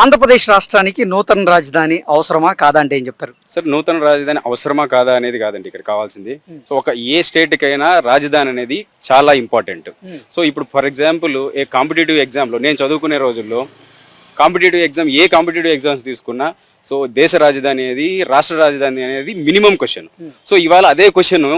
ఆంధ్రప్రదేశ్ రాష్ట్రానికి నూతన రాజధాని అవసరమా కాదా అంటే ఏం చెప్తారు? సార్, నూతన రాజధాని అవసరమా కాదా అనేది కాదండి ఇక్కడ కావాల్సింది. సో ఒక ఏ స్టేట్కైనా రాజధాని అనేది చాలా ఇంపార్టెంట్. సో ఇప్పుడు ఫర్ ఎగ్జాంపుల్ ఏ కాంపిటేటివ్ ఎగ్జామ్లో నేను చదువుకునే రోజుల్లో ఏ కాంపిటేటివ్ ఎగ్జామ్స్ తీసుకున్నా సో దేశ రాజధాని అనేది రాష్ట్ర రాజధాని అనేది మినిమం క్వశ్చన్. సో ఇవాళ అదే క్వశ్చన్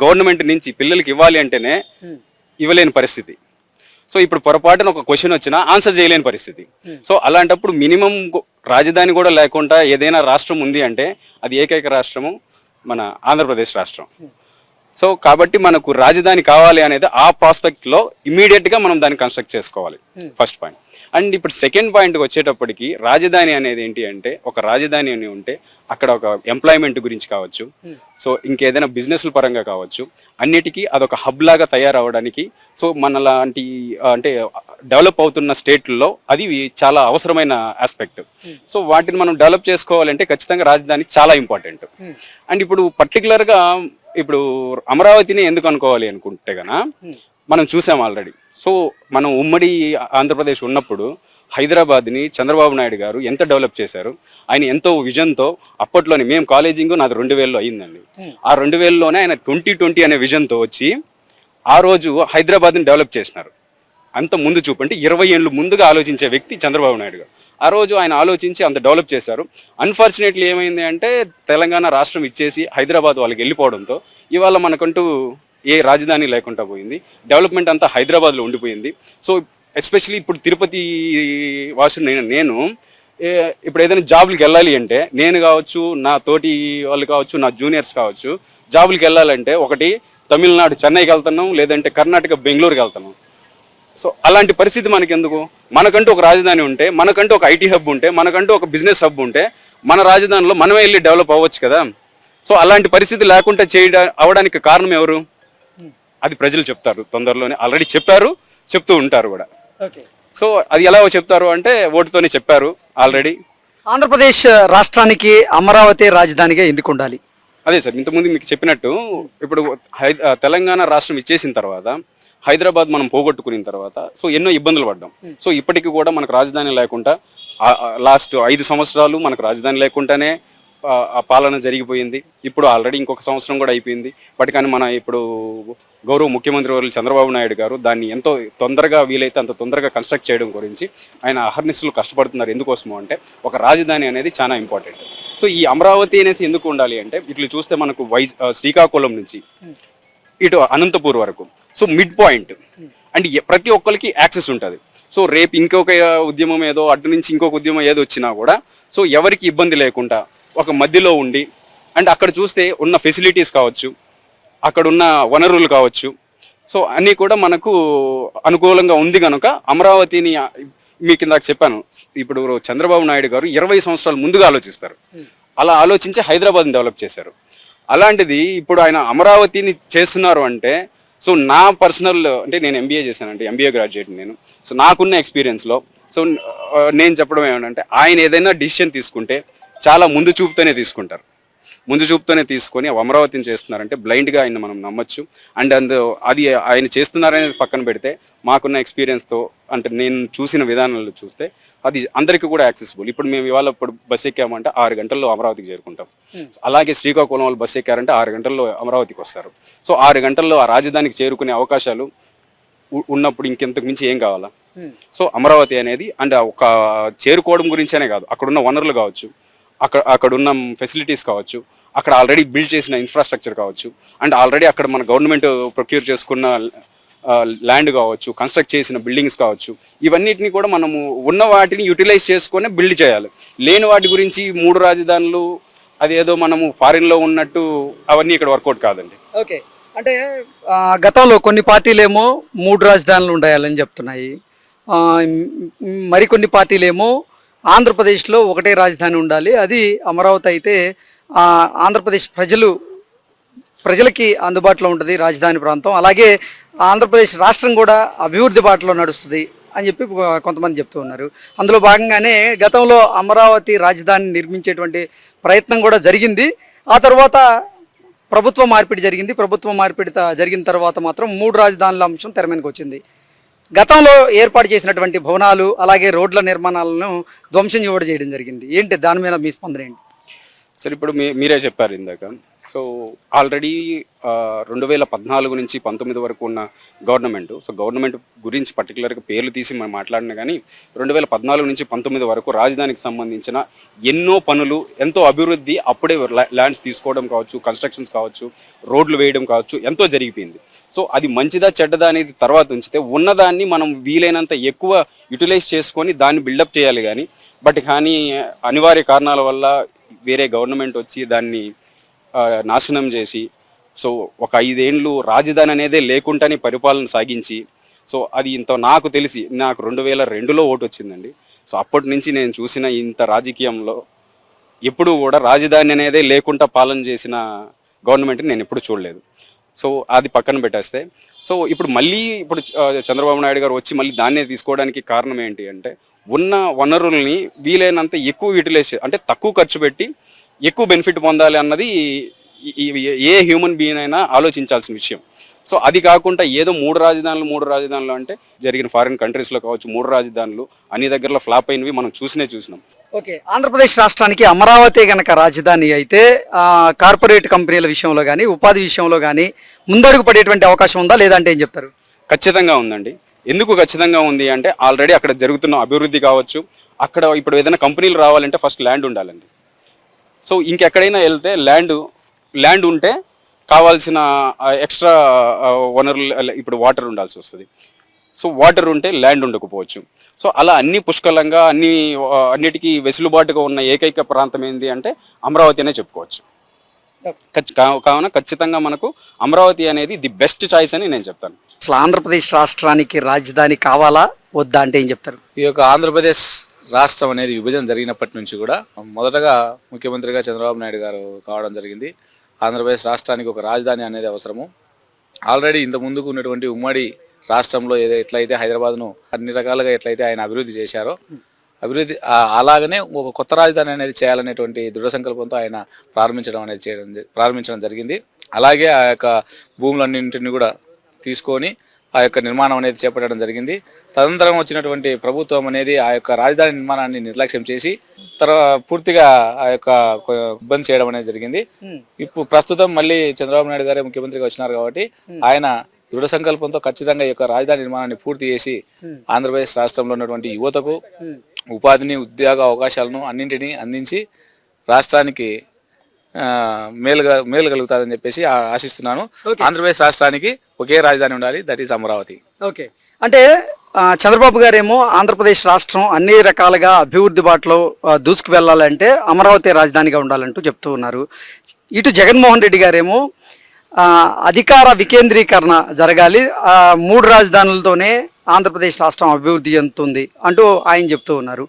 గవర్నమెంట్ నుంచి పిల్లలకి ఇవ్వాలి అంటేనే ఇవ్వలేని పరిస్థితి. సో ఇప్పుడు పొరపాటున ఒక క్వశ్చన్ వచ్చినా ఆన్సర్ చేయలేని పరిస్థితి. సో అలాంటప్పుడు మినిమం రాజధాని కూడా లేకుండా ఏదైనా రాష్ట్రం ఉంది అంటే అది ఏకైక రాష్ట్రము మన ఆంధ్రప్రదేశ్ రాష్ట్రం. సో కాబట్టి మనకు రాజధాని కావాలి అనేది ఆ ప్రాస్పెక్ట్లో ఇమీడియట్గా మనం దాన్ని కన్స్ట్రక్ట్ చేసుకోవాలి, ఫస్ట్ పాయింట్. అండ్ ఇప్పుడు సెకండ్ పాయింట్కి వచ్చేటప్పటికి రాజధాని అనేది ఏంటి అంటే ఒక రాజధాని అని ఉంటే అక్కడ ఒక ఎంప్లాయ్మెంట్ గురించి కావచ్చు, సో ఇంకేదైనా బిజినెస్ల పరంగా కావచ్చు, అన్నిటికీ అదొక హబ్ లాగా తయారవడానికి సో మన లాంటి అంటే డెవలప్ అవుతున్న స్టేట్లలో అది చాలా అవసరమైన ఆస్పెక్ట్. సో వాటిని మనం డెవలప్ చేసుకోవాలంటే ఖచ్చితంగా రాజధాని చాలా ఇంపార్టెంట్. అండ్ ఇప్పుడు పర్టికులర్గా ఇప్పుడు అమరావతిని ఎందుకు అనుకోవాలి అనుకుంటే గనా మనం చూసాం ఆల్రెడీ. సో మనం ఉమ్మడి ఆంధ్రప్రదేశ్ ఉన్నప్పుడు హైదరాబాద్ని చంద్రబాబు నాయుడు గారు ఎంత డెవలప్ చేశారు. ఆయన ఎంతో విజన్తో అప్పట్లోనే మేము కాలేజింగ్ నాది 2000లో అయిందండి. ఆ 2000లోనే ఆయన 2020 అనే విజన్తో వచ్చి ఆ రోజు హైదరాబాద్ని డెవలప్ చేసినారు. అంత ముందు చూపు అంటే 20 ఏళ్ళు ముందుగా ఆలోచించే వ్యక్తి చంద్రబాబు నాయుడు గారు. ఆ రోజు ఆయన ఆలోచించి అంత డెవలప్ చేశారు. అన్ఫార్చునేట్లీ ఏమైంది అంటే తెలంగాణ రాష్ట్రం ఇచ్చేసి హైదరాబాద్ వాళ్ళకి వెళ్ళిపోవడంతో ఇవాళ మనకంటూ ఏ రాజధాని లేకుండా పోయింది. డెవలప్మెంట్ అంతా హైదరాబాద్లో ఉండిపోయింది. సో ఎస్పెషలీ ఇప్పుడు తిరుపతి వాసుని నేను ఇప్పుడు ఏదైనా జాబులకి వెళ్ళాలి అంటే నేను కావచ్చు, నా తోటి వాళ్ళు కావచ్చు, నా జూనియర్స్ కావచ్చు, జాబులకి వెళ్ళాలంటే ఒకటి తమిళనాడు చెన్నైకి వెళ్తున్నాం, లేదంటే కర్ణాటక బెంగళూరుకి వెళ్తున్నాం. సో అలాంటి పరిస్థితి మనకెందుకు? మనకంటూ ఒక రాజధాని ఉంటే, మనకంటూ ఒక ఐటీ హబ్ ఉంటే, మనకంటూ ఒక బిజినెస్ హబ్ ఉంటే మన రాజధానిలో మనమే వెళ్ళి డెవలప్ అవ్వచ్చు కదా. సో అలాంటి పరిస్థితి లేకుండా అవడానికి కారణం ఎవరు? అది ప్రజలు చెప్తారు తొందరలోనే. ఆల్రెడీ చెప్పారు, చెప్తూ ఉంటారు కూడా. సో అది ఎలా చెప్తారు అంటే ఓటుతోనే చెప్పారు ఆల్రెడీ. ఆంధ్రప్రదేశ్ రాష్ట్రానికి అమరావతి రాజధానిగా ఎందుకు ఉండాలి? అదే సార్, ఇంతకుముందు మీకు చెప్పినట్టు ఇప్పుడు తెలంగాణ రాష్ట్రం ఇచ్చేసిన తర్వాత హైదరాబాద్ మనం పోగొట్టుకున్న తర్వాత సో ఎన్నో ఇబ్బందులు పడ్డాం. సో ఇప్పటికీ కూడా మనకు రాజధాని లేకుండా లాస్ట్ 5 సంవత్సరాలు మనకు రాజధాని లేకుండానే ఆ పాలన జరిగిపోయింది. ఇప్పుడు ఆల్రెడీ ఇంకొక సంవత్సరం కూడా అయిపోయింది. బట్ కానీ మన ఇప్పుడు గౌరవ ముఖ్యమంత్రి వర్యులు చంద్రబాబు నాయుడు గారు దాన్ని ఎంతో తొందరగా వీలైతే అంత తొందరగా కన్స్ట్రక్ట్ చేయడం గురించి ఆయన అహర్నిశలు కష్టపడుతున్నారు. ఎందుకోసము అంటే ఒక రాజధాని అనేది చాలా ఇంపార్టెంట్. సో ఈ అమరావతి అనేసి ఎందుకు ఉండాలి అంటే ఇట్లా చూస్తే మనకు శ్రీకాకుళం నుంచి ఇటు అనంతపూర్ వరకు సో మిడ్ పాయింట్ అండ్ ప్రతి ఒక్కరికి యాక్సెస్ ఉంటుంది. సో రేపు ఇంకొక ఉద్యమం ఏదో అటు నుంచి ఇంకొక ఉద్యమం ఏదో వచ్చినా కూడా సో ఎవరికి ఇబ్బంది లేకుండా ఒక మధ్యలో ఉండి అండ్ అక్కడ చూస్తే ఉన్న ఫెసిలిటీస్ కావచ్చు, అక్కడ ఉన్న వనరులు కావచ్చు, సో అన్నీ కూడా మనకు అనుకూలంగా ఉంది కనుక అమరావతిని మీకు ఇందాక చెప్పాను. ఇప్పుడు చంద్రబాబు నాయుడు గారు 20 సంవత్సరాలు ముందుగా ఆలోచిస్తారు. అలా ఆలోచించి హైదరాబాద్ని డెవలప్ చేశారు. అలాంటిది ఇప్పుడు ఆయన అమరావతిని చేస్తున్నారు అంటే సో నా పర్సనల్ అంటే నేను ఎంబీఏ చేశానంటే ఎంబీఏ గ్రాడ్యుయేట్ నేను. సో నాకున్న ఎక్స్పీరియన్స్లో సో నేను చెప్పడం ఏమంటే ఆయన ఏదైనా డిసిషన్ తీసుకుంటే చాలా ముందు చూపుతోనే తీసుకుంటారు. ముందు చూపుతోనే తీసుకొని అమరావతిని చేస్తున్నారంటే బ్లైండ్గా ఆయన మనం నమ్మచ్చు. అండ్ అది ఆయన చేస్తున్నారనేది పక్కన పెడితే మాకున్న ఎక్స్పీరియన్స్తో అంటే నేను చూసిన విధానాలు చూస్తే అది అందరికీ కూడా యాక్సెసిబుల్. ఇప్పుడు మేము ఇవాళ ఇప్పుడు బస్ ఎక్కామంటే 6 గంటల్లో అమరావతికి చేరుకుంటాం. అలాగే శ్రీకాకుళం వాళ్ళు బస్ ఎక్కారంటే 6 గంటల్లో అమరావతికి వస్తారు. సో 6 గంటల్లో ఆ రాజధానికి చేరుకునే అవకాశాలు ఉన్నప్పుడు ఇంకెంతకు మించి ఏం కావాలా? సో అమరావతి అనేది అండ్ ఒక చేరుకోవడం గురించేనే కాదు, అక్కడున్న వనరులు కావచ్చు, అక్కడున్న ఫెసిలిటీస్ కావచ్చు, అక్కడ ఆల్రెడీ బిల్డ్ చేసిన ఇన్ఫ్రాస్ట్రక్చర్ కావచ్చు, అండ్ ఆల్రెడీ అక్కడ మన గవర్నమెంట్ ప్రొక్యూర్ చేసుకున్న ల్యాండ్ కావచ్చు, కన్స్ట్రక్ట్ చేసిన బిల్డింగ్స్ కావచ్చు, ఇవన్నిటిని కూడా మనము ఉన్న వాటిని యూటిలైజ్ చేసుకొని బిల్డ్ చేయాలి. లేని వాటి గురించి 3 రాజధానులు అదేదో మనము ఫారిన్లో ఉన్నట్టు అవన్నీ ఇక్కడ వర్కౌట్ కాదండి. ఓకే, అంటే గతంలో కొన్ని పార్టీలేమో 3 రాజధానులు ఉండాలని చెప్తున్నాయి. మరికొన్ని పార్టీలేమో ఆంధ్రప్రదేశ్లో ఒకటే రాజధాని ఉండాలి, అది అమరావతి అయితే ఆంధ్రప్రదేశ్ ప్రజలకి అందుబాటులో ఉంటుంది రాజధాని ప్రాంతం, అలాగే ఆంధ్రప్రదేశ్ రాష్ట్రం కూడా అభివృద్ధి బాటలో నడుస్తుంది అని చెప్పి కొంతమంది చెప్తూ ఉన్నారు. అందులో భాగంగానే గతంలో అమరావతి రాజధాని నిర్మించేటువంటి ప్రయత్నం కూడా జరిగింది. ఆ తర్వాత ప్రభుత్వ మార్పిడి జరిగింది. ప్రభుత్వ మార్పిడి జరిగిన తర్వాత మాత్రం 3 రాజధానుల అంశం తెర మీదకి వచ్చింది. గతంలో ఏర్పాటు చేసినటువంటి భవనాలు అలాగే రోడ్ల నిర్మాణాలను ధ్వంసం కూడా చేయడం జరిగింది. ఏంటి దాని మీద మీ స్పందన ఏంటి? సరే, ఇప్పుడు మీరే చెప్పారు ఇందాక. సో ఆల్రెడీ 2014 నుంచి 19 వరకు ఉన్న గవర్నమెంట్ గురించి పర్టికులర్గా పేర్లు తీసి మనం మాట్లాడినా కానీ 2014 నుంచి 19 వరకు రాజధానికి సంబంధించిన ఎన్నో పనులు, ఎంతో అభివృద్ధి అప్పుడే ల్యాండ్స్ తీసుకోవడం కావచ్చు, కన్స్ట్రక్షన్స్ కావచ్చు, రోడ్లు వేయడం కావచ్చు, ఎంతో జరిగిపోయింది. సో అది మంచిదా చెడ్డదా అనేది తర్వాత ఉంచితే ఉన్నదాన్ని మనం వీలైనంత ఎక్కువ యూటిలైజ్ చేసుకొని దాన్ని బిల్డప్ చేయాలి. కానీ అనివార్య కారణాల వల్ల వేరే గవర్నమెంట్ వచ్చి దాన్ని నాశనం చేసి, సో ఒక 5 ఏళ్ళు రాజధాని అనేదే లేకుండానే పరిపాలన సాగించి, సో అది నాకు తెలిసి నాకు 2002లో ఓటు వచ్చిందండి. సో అప్పటి నుంచి నేను చూసిన ఇంత రాజకీయంలో ఎప్పుడు కూడా రాజధాని అనేదే లేకుండా పాలన చేసిన గవర్నమెంట్ని నేను ఎప్పుడు చూడలేదు. సో అది పక్కన పెట్టేస్తే, సో ఇప్పుడు చంద్రబాబు నాయుడు గారు వచ్చి మళ్ళీ దాన్నే తీసుకోవడానికి కారణం ఏంటి అంటే, ఉన్న వనరుల్ని వీలైనంత ఎక్కువ యూటిలైజ్, అంటే తక్కువ ఖర్చు పెట్టి ఎక్కువ బెనిఫిట్ పొందాలి అన్నది ఏ హ్యూమన్ బీయింగ్ అయినా ఆలోచించాల్సిన విషయం. సో అది కాకుండా ఏదో మూడు రాజధానులు అంటే జరిగిన ఫారిన్ కంట్రీస్లో కావచ్చు 3 రాజధానులు అన్ని దగ్గరలో ఫ్లాప్ అయినవి మనం చూసినాం. ఓకే, ఆంధ్రప్రదేశ్ రాష్ట్రానికి అమరావతి గనక రాజధాని అయితే కార్పొరేట్ కంపెనీల విషయంలో కానీ ఉపాధి విషయంలో కానీ ముందడుగు పడేటువంటి అవకాశం ఉందా లేదంటే ఏం చెప్తారు? ఖచ్చితంగా ఉందండి. ఎందుకు ఖచ్చితంగా ఉంది అంటే, ఆల్రెడీ అక్కడ జరుగుతున్న అభివృద్ధి కావచ్చు, అక్కడ ఇప్పుడు ఏదైనా కంపెనీలు రావాలంటే ఫస్ట్ ల్యాండ్ ఉండాలండి. సో ఇంకెక్కడైనా వెళ్తే ల్యాండ్ ఉంటే కావాల్సిన ఎక్స్ట్రా వనరులు, ఇప్పుడు వాటర్ ఉండాల్సి వస్తుంది. సో వాటర్ ఉంటే ల్యాండ్ ఉండకపోవచ్చు. సో అలా అన్ని పుష్కలంగా అన్నిటికీ వెసులుబాటుగా ఉన్న ఏకైక ప్రాంతం ఏంటి అంటే అమరావతి అనే చెప్పుకోవచ్చు. కావున ఖచ్చితంగా మనకు అమరావతి అనేది ది బెస్ట్ చాయిస్ అని నేను చెప్తాను. అసలు ఆంధ్రప్రదేశ్ రాష్ట్రానికి రాజధాని కావాలా వద్దా అంటే ఏం చెప్తారు? ఈ యొక్క ఆంధ్రప్రదేశ్ రాష్ట్రం అనేది విభజన జరిగినప్పటి నుంచి కూడా మొదటగా ముఖ్యమంత్రిగా చంద్రబాబు నాయుడు గారు కావడం జరిగింది. ఆంధ్రప్రదేశ్ రాష్ట్రానికి ఒక రాజధాని అనేది అవసరము. ఆల్రెడీ ఇంత ముందుకు ఉన్నటువంటి ఉమ్మడి రాష్ట్రంలో ఎట్లయితే హైదరాబాద్ను అన్ని రకాలుగా ఎట్లయితే ఆయన అభివృద్ధి చేశారో, అలాగనే ఒక కొత్త రాజధాని అనేది చేయాలనేటువంటి దృఢ సంకల్పంతో ఆయన ప్రారంభించడం జరిగింది. అలాగే ఆ యొక్క భూములన్నింటినీ కూడా తీసుకొని ఆ యొక్క నిర్మాణం అనేది చేపట్టడం జరిగింది. తదనంతరం వచ్చినటువంటి ప్రభుత్వం అనేది ఆ యొక్క రాజధాని నిర్మాణాన్ని నిర్లక్ష్యం చేసి పూర్తిగా ఆ యొక్క ఇబ్బంది చేయడం అనేది జరిగింది. ఇప్పుడు ప్రస్తుతం మళ్ళీ చంద్రబాబు నాయుడు గారే ముఖ్యమంత్రిగా వచ్చినారు కాబట్టి ఆయన దృఢ సంకల్పంతో ఖచ్చితంగా ఈ యొక్క రాజధాని నిర్మాణాన్ని పూర్తి చేసి ఆంధ్రప్రదేశ్ రాష్ట్రంలో ఉన్నటువంటి యువతకు ఉపాధిని, ఉద్యోగ అవకాశాలను అన్నింటినీ అందించి రాష్ట్రానికి మేలు కలుగుతుందని చెప్పేసి ఆశిస్తున్నాను. ఆంధ్రప్రదేశ్ రాష్ట్రానికి ఒకే రాజధాని ఉండాలి, దట్ ఈస్ అమరావతి. ఓకే, అంటే చంద్రబాబు గారేమో ఆంధ్రప్రదేశ్ రాష్ట్రం అన్ని రకాలుగా అభివృద్ధి బాటలో దూసుకు వెళ్ళాలంటే అమరావతి రాజధానిగా ఉండాలంటూ చెప్తూ ఉన్నారు. ఇటు జగన్మోహన్ రెడ్డి గారేమో అధికార వికేంద్రీకరణ జరగాలి, 3 రాజధానులతోనే ఆంధ్రప్రదేశ్ రాష్ట్రం అభివృద్ధి చెందుతుంది అంటూ ఆయన చెప్తూ ఉన్నారు.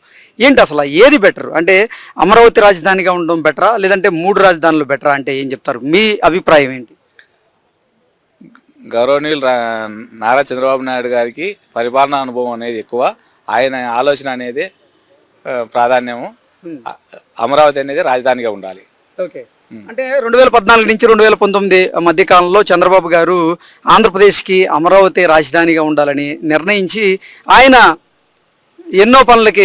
ఏంటి అసలు ఏది బెటర్? అంటే అమరావతి రాజధానిగా ఉండడం బెటరా లేదంటే 3 రాజధానులు బెటరా అంటే ఏం చెప్తారు? మీ అభిప్రాయం ఏంటి? గౌరవనీయులు నారా చంద్రబాబు నాయుడు గారికి పరిపాలనా అనుభవం అనేది ఎక్కువ. ఆయన ఆలోచన అనేది ప్రాధాన్యము. అమరావతి అనేది రాజధానిగా ఉండాలి. ఓకే, అంటే 2014 నుంచి 2019 మధ్య కాలంలో చంద్రబాబు గారు ఆంధ్రప్రదేశ్కి అమరావతి రాజధానిగా ఉండాలని నిర్ణయించి ఆయన ఎన్నో పనులకి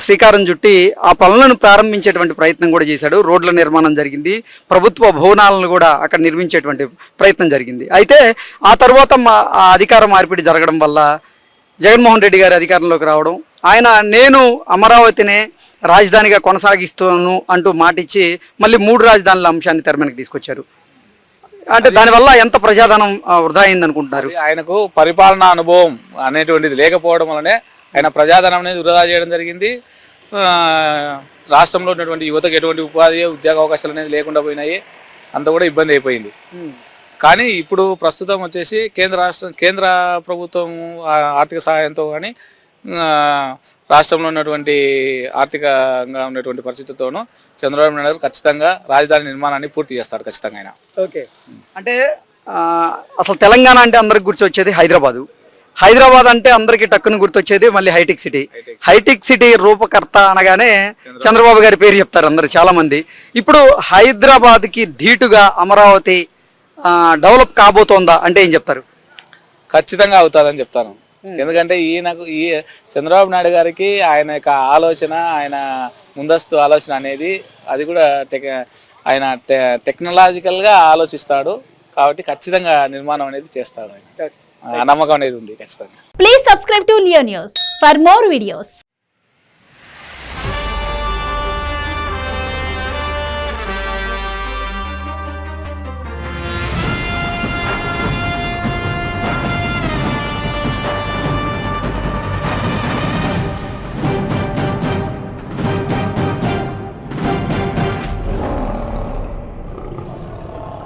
శ్రీకారం చుట్టి ఆ పనులను ప్రారంభించేటువంటి ప్రయత్నం కూడా చేశాడు. రోడ్ల నిర్మాణం జరిగింది, ప్రభుత్వ భవనాలను కూడా అక్కడ నిర్మించేటువంటి ప్రయత్నం జరిగింది. అయితే ఆ తర్వాత అధికార మార్పిడి జరగడం వల్ల జగన్మోహన్ రెడ్డి గారి అధికారంలోకి రావడం, ఆయన నేను అమరావతినే రాజధానిగా కొనసాగిస్తున్నాను అంటూ మాటిచ్చి మళ్ళీ 3 రాజధానుల అంశాన్ని తెర మీదకి తీసుకొచ్చారు. అంటే దానివల్ల ఎంత ప్రజాధనం వృధా అయింది అనుకుంటున్నారు? ఆయనకు పరిపాలనా అనుభవం అనేటువంటిది లేకపోవడం వల్లనే ఆయన ప్రజాధనం అనేది వృధా చేయడం జరిగింది. రాష్ట్రంలో ఉన్నటువంటి యువతకు ఎటువంటి ఉపాధి, ఉద్యోగ అవకాశాలు అనేది లేకుండా పోయినాయి. అంత కూడా ఇబ్బంది అయిపోయింది. కానీ ఇప్పుడు ప్రస్తుతం వచ్చేసి కేంద్ర ప్రభుత్వం ఆర్థిక సహాయంతో కానీ రాష్ట్రంలో ఉన్నటువంటి ఆర్థికంగా ఉన్నటువంటి పరిస్థితితోనూ చంద్రబాబు నాయుడు గారు ఖచ్చితంగా రాజధాని నిర్మాణాన్ని పూర్తి చేస్తారు ఖచ్చితంగా ఆయన. ఓకే, అంటే అసలు తెలంగాణ అంటే అందరికి గుర్తొచ్చేది హైదరాబాద్ అంటే అందరికి టక్కున గుర్తొచ్చేది మళ్ళీ హైటెక్ సిటీ రూపకర్త అనగానే చంద్రబాబు గారి పేరు చెప్తారు అందరు చాలా మంది. ఇప్పుడు హైదరాబాద్కి ధీటుగా అమరావతి డెవలప్ కాబోతోందా అంటే ఏం చెప్తారు? ఖచ్చితంగా అవుతుందని చెప్తాను. ఎందుకంటే ఈ చంద్రబాబు నాయుడు గారికి ఆయన యొక్క ఆలోచన, ఆయన ముందస్తు ఆలోచన అనేది అది కూడా ఆయన టెక్నాలజికల్గా ఆలోచిస్తాడు కాబట్టి ఖచ్చితంగా నిర్మాణం అనేది చేస్తాడు ఆయన. ఆ నమ్మకం అనేది ఉంది ఖచ్చితంగా. Please subscribe to Leo News for more videos.